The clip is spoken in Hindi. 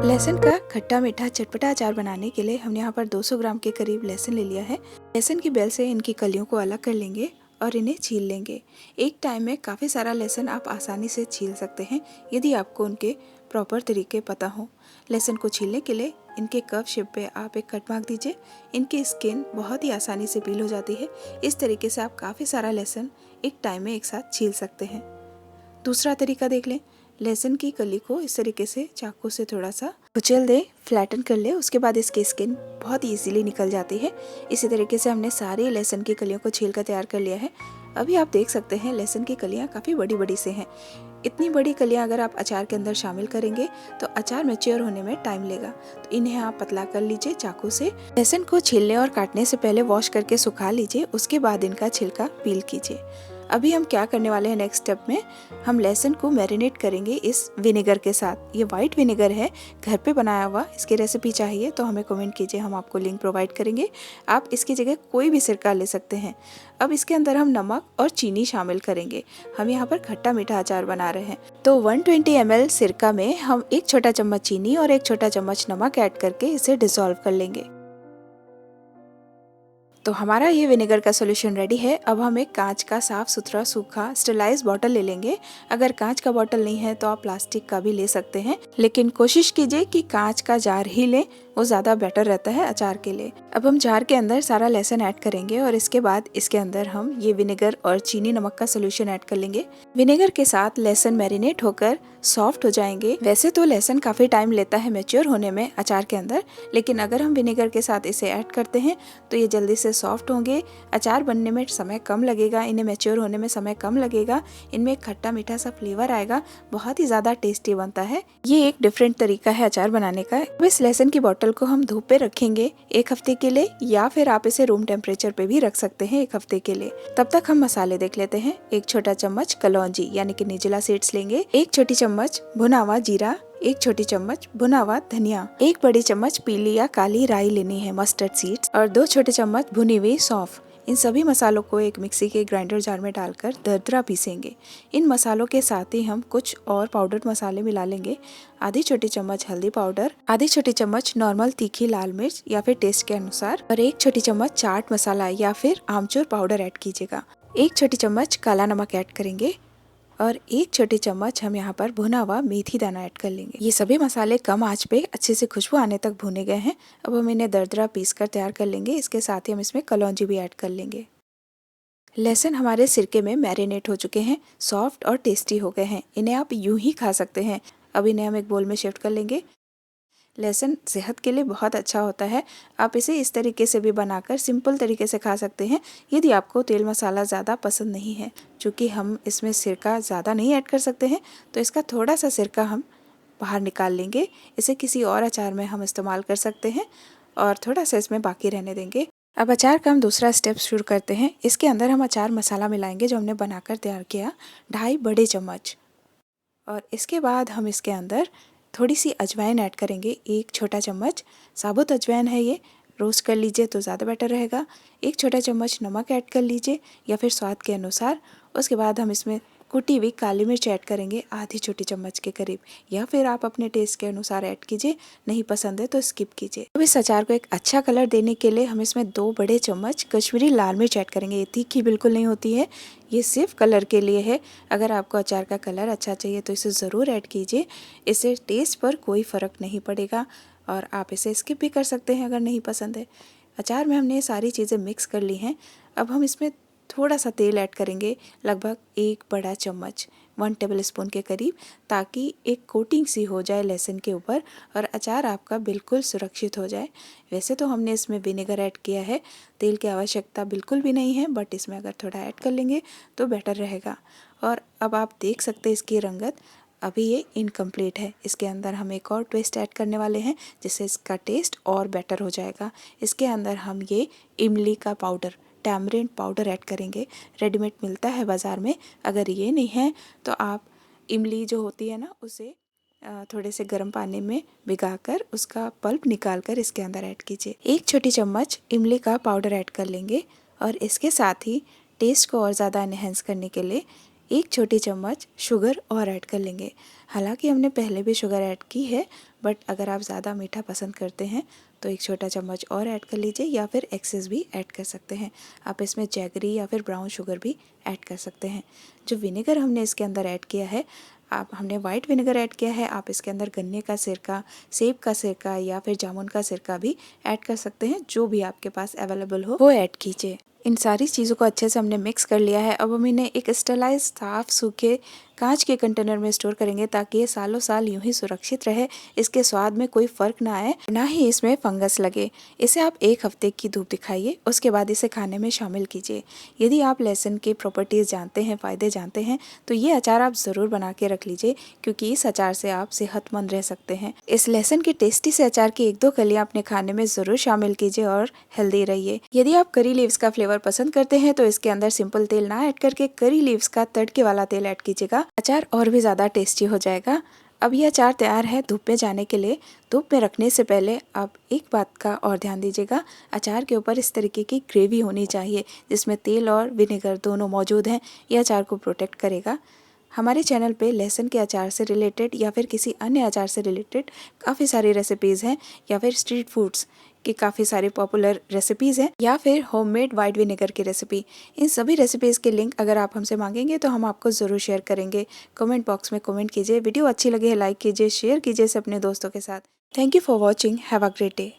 लहसुन का खट्टा मीठा चटपटा अचार बनाने के लिए हमने यहाँ पर 200 ग्राम के करीब लहसुन ले लिया है। लहसुन की बेल से इनकी कलियों को अलग कर लेंगे और इन्हें छील लेंगे। एक टाइम में काफ़ी सारा लहसुन आप आसानी से छील सकते हैं यदि आपको उनके प्रॉपर तरीके पता हो। लहसुन को छीलने के लिए इनके कर्व शेप पे आप एक कट मार्क दीजिए। इनकी स्किन बहुत ही आसानी से पील हो जाती है। इस तरीके से आप काफ़ी सारा लहसुन एक टाइम में एक साथ छील सकते हैं। दूसरा तरीका देख लें। लहसुन की कली को इस तरीके से चाकू से थोड़ा सा कुचल दे, फ्लैटन कर ले। उसके बाद इसकी स्किन बहुत इजीली निकल जाती है। इसी तरीके से हमने सारी लहसुन की कलियों को छील कर तैयार कर लिया है। अभी आप देख सकते हैं लहसुन की कलियां काफ़ी बड़ी बड़ी से हैं। इतनी बड़ी कलियां अगर आप अचार के अंदर शामिल करेंगे तो अचार मैच्योर होने में टाइम लेगा, तो इन्हें आप पतला कर लीजिए चाकू से। लहसुन को छीलने और काटने से पहले वॉश करके सुखा लीजिए, उसके बाद इनका छिलका पील कीजिए। अभी हम क्या करने वाले हैं, नेक्स्ट स्टेप में हम लहसुन को मैरिनेट करेंगे इस विनेगर के साथ। ये वाइट विनेगर है, घर पे बनाया हुआ। इसकी रेसिपी चाहिए तो हमें कमेंट कीजिए, हम आपको लिंक प्रोवाइड करेंगे। आप इसकी जगह कोई भी सिरका ले सकते हैं। अब इसके अंदर हम नमक और चीनी शामिल करेंगे। हम यहाँ पर खट्टा मीठा अचार बना रहे हैं, तो 120 ml सिरका में हम 1 छोटा चम्मच चीनी और 1 छोटा चम्मच नमक ऐड करके इसे डिसॉल्व कर लेंगे। तो हमारा ये विनेगर का सॉल्यूशन रेडी है। अब हम एक कांच का साफ सुथरा सूखा स्टेलाइज बॉटल ले लेंगे। अगर कांच का बॉटल नहीं है तो आप प्लास्टिक का भी ले सकते हैं, लेकिन कोशिश कीजिए कि कांच का जार ही लें, वो ज़्यादा बेटर रहता है अचार के लिए। अब हम जार के अंदर सारा लहसुन ऐड करेंगे और इसके बाद इसके अंदर हम ये विनेगर और चीनी नमक का सॉल्यूशन ऐड कर लेंगे। विनेगर के साथ लहसुन मैरिनेट होकर सॉफ्ट हो जाएंगे। वैसे तो लहसुन काफ़ी टाइम लेता है मैच्योर होने में अचार के अंदर, लेकिन अगर हम विनेगर के साथ इसे ऐड करते हैं तो ये जल्दी से सॉफ्ट होंगे। अचार बनने में समय कम लगेगा, इन्हें मैच्योर होने में समय कम लगेगा। इनमें खट्टा मीठा सा फ्लेवर आएगा, बहुत ही ज़्यादा टेस्टी बनता है। ये एक डिफरेंट तरीका है अचार बनाने का। अब इस लहसुन की बॉटल को हम धूप पे रखेंगे 1 हफ्ते के लिए, या फिर आप इसे रूम टेम्परेचर पे भी रख सकते हैं 1 हफ्ते के लिए। तब तक हम मसाले देख लेते हैं। 1 छोटा चम्मच कलौंजी यानी कि निर्जला सीड्स लेंगे, 1 छोटी चम्मच भुना हुआ जीरा, 1 छोटी चम्मच भुना हुआ धनिया, 1 बड़ी चम्मच पीली या काली राई लेनी है मस्टर्ड सीड्स, और 2 छोटे चम्मच भुनी हुई सौंफ। इन सभी मसालों को एक मिक्सी के ग्राइंडर जार में डालकर दरदरा पीसेंगे। इन मसालों के साथ ही हम कुछ और पाउडर मसाले मिला लेंगे। आधी छोटी चम्मच हल्दी पाउडर, आधी छोटी चम्मच नॉर्मल तीखी लाल मिर्च या फिर टेस्ट के अनुसार, और 1 छोटी चम्मच चाट मसाला या फिर आमचूर पाउडर ऐड कीजिएगा। 1 छोटी चम्मच काला नमक ऐड करेंगे और 1 छोटी चम्मच हम यहाँ पर भुना हुआ मेथी दाना ऐड कर लेंगे। ये सभी मसाले कम आंच पे अच्छे से खुशबू आने तक भुने गए हैं। अब हम इन्हें दरदरा पीस कर तैयार कर लेंगे। इसके साथ ही हम इसमें कलौंजी भी ऐड कर लेंगे। लहसुन हमारे सिरके में मैरिनेट हो चुके हैं, सॉफ्ट और टेस्टी हो गए हैं। इन्हें आप यूं ही खा सकते हैं। अब इन्हें हम एक बोल में शिफ्ट कर लेंगे। लहसुन सेहत के लिए बहुत अच्छा होता है। आप इसे इस तरीके से भी बनाकर सिंपल तरीके से खा सकते हैं यदि आपको तेल मसाला ज़्यादा पसंद नहीं है। चूँकि हम इसमें सिरका ज़्यादा नहीं ऐड कर सकते हैं तो इसका थोड़ा सा सिरका हम बाहर निकाल लेंगे। इसे किसी और अचार में हम इस्तेमाल कर सकते हैं और थोड़ा सा इसमें बाकी रहने देंगे। अब अचार का हम दूसरा स्टेप शुरू करते हैं। इसके अंदर हम अचार मसाला मिलाएंगे जो हमने बनाकर तैयार किया, 2.5 बड़े चम्मच, और इसके बाद हम इसके अंदर थोड़ी सी अजवाइन ऐड करेंगे। 1 छोटा चम्मच साबुत अजवाइन है, ये रोस्ट कर लीजिए तो ज़्यादा बेटर रहेगा। 1 छोटा चम्मच नमक ऐड कर लीजिए या फिर स्वाद के अनुसार। उसके बाद हम इसमें कुटी हुई काली मिर्च ऐड करेंगे, आधी छोटी चम्मच के करीब, या फिर आप अपने टेस्ट के अनुसार ऐड कीजिए, नहीं पसंद है तो स्किप कीजिए। अब इस अचार को एक अच्छा कलर देने के लिए हम इसमें 2 बड़े चम्मच कश्मीरी लाल मिर्च ऐड करेंगे। ये तीखी बिल्कुल नहीं होती है, ये सिर्फ कलर के लिए है। अगर आपको अचार का कलर अच्छा चाहिए तो इसे ज़रूर ऐड कीजिए। इससे टेस्ट पर कोई फ़र्क नहीं पड़ेगा और आप इसे स्किप भी कर सकते हैं अगर नहीं पसंद है। अचार में हमने ये सारी चीज़ें मिक्स कर ली हैं। अब हम इसमें थोड़ा सा तेल ऐड करेंगे, लगभग 1 बड़ा चम्मच, 1 टेबलस्पून के करीब, ताकि एक कोटिंग सी हो जाए लहसुन के ऊपर और अचार आपका बिल्कुल सुरक्षित हो जाए। वैसे तो हमने इसमें विनेगर ऐड किया है, तेल की आवश्यकता बिल्कुल भी नहीं है, बट इसमें अगर थोड़ा ऐड कर लेंगे तो बेटर रहेगा। और अब आप देख सकते हैं इसकी रंगत, अभी ये इनकम्प्लीट है। इसके अंदर हम एक और ट्विस्ट ऐड करने वाले हैं जिससे इसका टेस्ट और बेटर हो जाएगा। इसके अंदर हम ये इमली का पाउडर, टैमरिंड पाउडर ऐड करेंगे। रेडीमेड मिलता है बाज़ार में। अगर ये नहीं है तो आप इमली जो होती है ना, उसे थोड़े से गर्म पानी में भिगाकर उसका पल्प निकाल कर इसके अंदर ऐड कीजिए। 1 छोटी चम्मच इमली का पाउडर ऐड कर लेंगे और इसके साथ ही टेस्ट को और ज़्यादा एनहेंस करने के लिए 1 छोटी चम्मच शुगर और ऐड कर लेंगे। हालांकि हमने पहले भी शुगर ऐड की है, बट अगर आप ज़्यादा मीठा पसंद करते हैं तो 1 छोटा चम्मच और ऐड कर लीजिए, या फिर एक्सेस भी ऐड कर सकते हैं। आप इसमें जैगरी या फिर ब्राउन शुगर भी ऐड कर सकते हैं। जो विनेगर हमने इसके अंदर ऐड किया है, हमने वाइट विनेगर ऐड किया है। आप इसके अंदर गन्ने का सिरका, सेब का सिरका या फिर जामुन का सिरका भी ऐड कर सकते हैं। जो भी आपके पास अवेलेबल हो वो ऐड कीजिए। इन सारी चीज़ों को अच्छे से हमने मिक्स कर लिया है। अब हम इन्हें एक स्टरलाइज साफ सूखे कांच के कंटेनर में स्टोर करेंगे, ताकि ये सालों साल यूं ही सुरक्षित रहे, इसके स्वाद में कोई फ़र्क ना आए, ना ही इसमें फंगस लगे। इसे आप 1 हफ्ते की धूप दिखाइए, उसके बाद इसे खाने में शामिल कीजिए। यदि आप लहसुन के प्रॉपर्टीज़ जानते हैं, फ़ायदे जानते हैं, तो ये अचार आप ज़रूर बना के रख लीजिए, क्योंकि इस अचार से आप सेहतमंद रह सकते हैं। इस लहसुन के टेस्टी से अचार की 1-2 कलियाँ अपने खाने में ज़रूर शामिल कीजिए और हेल्दी रहिए। यदि आप करी लीव्स का फ्लेवर पसंद करते हैं तो इसके अंदर सिंपल तेल ना ऐड करके करी लीव्स का तड़के वाला तेल ऐड कीजिएगा। अचार और भी ज़्यादा टेस्टी हो जाएगा। अब ये अचार तैयार है धूप में जाने के लिए। धूप में रखने से पहले आप एक बात का और ध्यान दीजिएगा, अचार के ऊपर इस तरीके की ग्रेवी होनी चाहिए जिसमें तेल और विनेगर दोनों मौजूद हैं। यह अचार को प्रोटेक्ट करेगा। हमारे चैनल पे लहसुन के अचार से रिलेटेड या फिर किसी अन्य अचार से रिलेटेड काफ़ी सारी रेसिपीज़ हैं, या फिर स्ट्रीट फूड्स की काफ़ी सारी पॉपुलर रेसिपीज़ हैं, या फिर होममेड वाइट विनेगर की रेसिपी। इन सभी रेसिपीज़ के लिंक अगर आप हमसे मांगेंगे तो हम आपको ज़रूर शेयर करेंगे। कमेंट बॉक्स में कमेंट कीजिए। वीडियो अच्छी लगी है लाइक कीजिए, शेयर कीजिए इसे अपने दोस्तों के साथ। Thank you for watching. Have a great day.